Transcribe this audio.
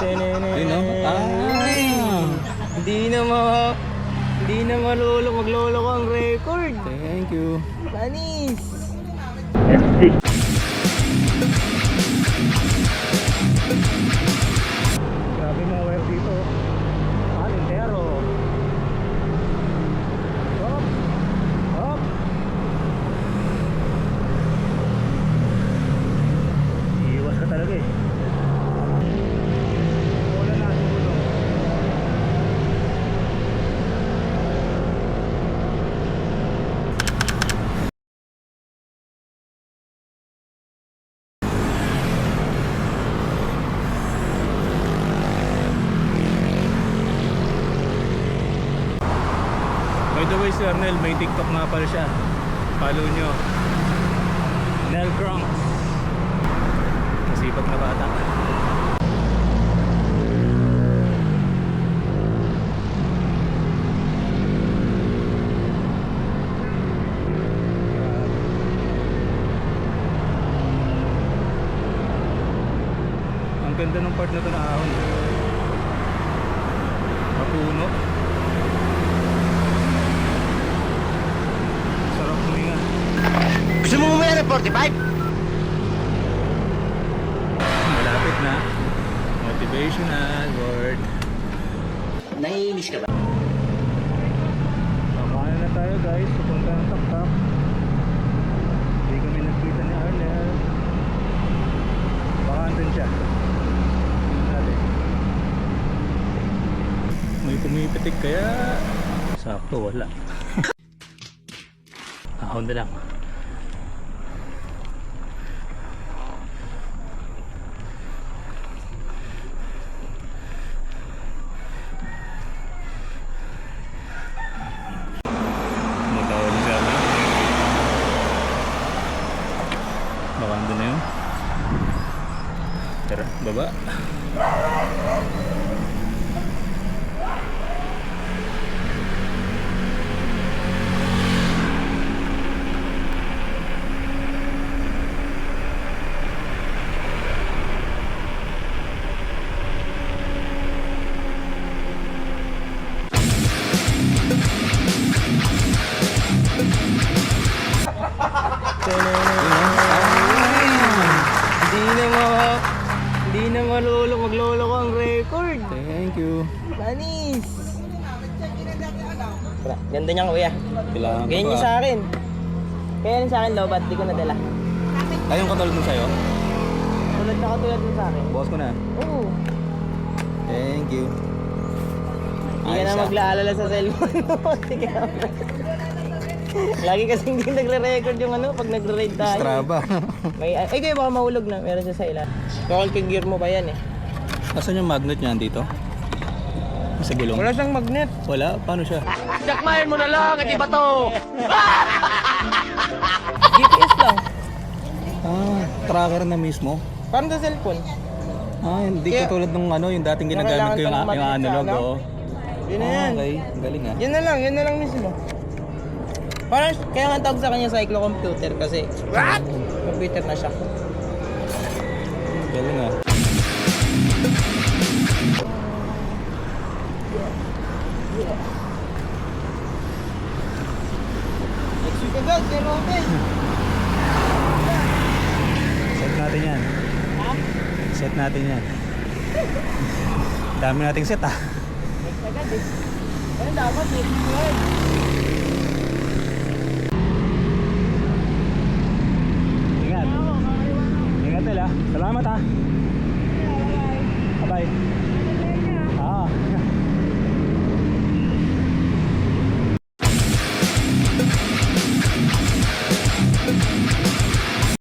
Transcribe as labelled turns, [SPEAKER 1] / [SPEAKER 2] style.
[SPEAKER 1] Ayun no?
[SPEAKER 2] Hindi na maglolo ko ang record.
[SPEAKER 1] Thank you.
[SPEAKER 2] Panis.
[SPEAKER 1] Grabe mga wire dito. Entero. Hop. Hop. Iiwas ka talaga eh. Wala na siguro. By the way, Sir Nel, may TikTok nga pala siya. Follow nyo. Nel Cronks. Masipag na bata. Ang ganda ng part na ito na ahon. Mapuno. Sarap huminga.
[SPEAKER 3] Gusto mo umaya ng 45?
[SPEAKER 1] Malapit na. Motivational word.
[SPEAKER 3] Naiinis ka ba?
[SPEAKER 1] Kakain na tayo guys. Pupunta ng Taktak. Hindi kami nagkita ni Arnel. Baka andun siya. Natin. May pumipitik kaya sakto wala. Ahon na lang. Matawag siya na. Baka andun na yun. Tara, baba.
[SPEAKER 2] Hindi na maglolo ko ang record.
[SPEAKER 1] Thank you.
[SPEAKER 2] Panis. Ganda niya kuya.
[SPEAKER 1] Kailangan
[SPEAKER 2] Ganyan niya sa akin. Kaya rin sa akin daw, ba't di ko nadala?
[SPEAKER 1] Ayong katulad mo sa'yo?
[SPEAKER 2] Tulad na katulad mo sa akin.
[SPEAKER 1] Bukas ko na.
[SPEAKER 2] Oo.
[SPEAKER 1] Thank you.
[SPEAKER 2] Hindi ka na maglaalala sa cellphone mo. Sige na. Lagi kasi hindi nagre-record yung ano pag nagre-raid tayo.
[SPEAKER 1] Strava.
[SPEAKER 2] May, ay kayo baka mahulog na. Meron siya sa ilan. Bakal gear mo ba yan eh?
[SPEAKER 1] Asan yung magnet niyan dito? Sa gulong?
[SPEAKER 2] Wala siyang magnet.
[SPEAKER 1] Wala? Paano siya?
[SPEAKER 3] Dakmayan mo na lang at iba to!
[SPEAKER 2] GPS lang.
[SPEAKER 1] Tracker na mismo?
[SPEAKER 2] Parang sa cellphone.
[SPEAKER 1] Hindi
[SPEAKER 2] Kaya-
[SPEAKER 1] katulad ng ano, yung dating ginagamit ko yung,
[SPEAKER 2] Kailangan ka ng
[SPEAKER 1] yung
[SPEAKER 2] magnet sa
[SPEAKER 1] analog.
[SPEAKER 2] ano?
[SPEAKER 1] Oo.
[SPEAKER 2] Yun na yan.
[SPEAKER 1] Okay, galing ah.
[SPEAKER 2] Yun na lang mismo. Parang kaya nga tawag sa kanya cyclocomputer kasi computer na siya.
[SPEAKER 1] Galing ah.
[SPEAKER 2] Next week agad, pero okay.
[SPEAKER 1] Set natin yan.
[SPEAKER 2] Ha?
[SPEAKER 1] Set natin yan. Dami nating set ah.
[SPEAKER 2] Next agad eh. Pero dapat next week.
[SPEAKER 1] Ingat. Ingat nila. Salamat ah. Bye-bye.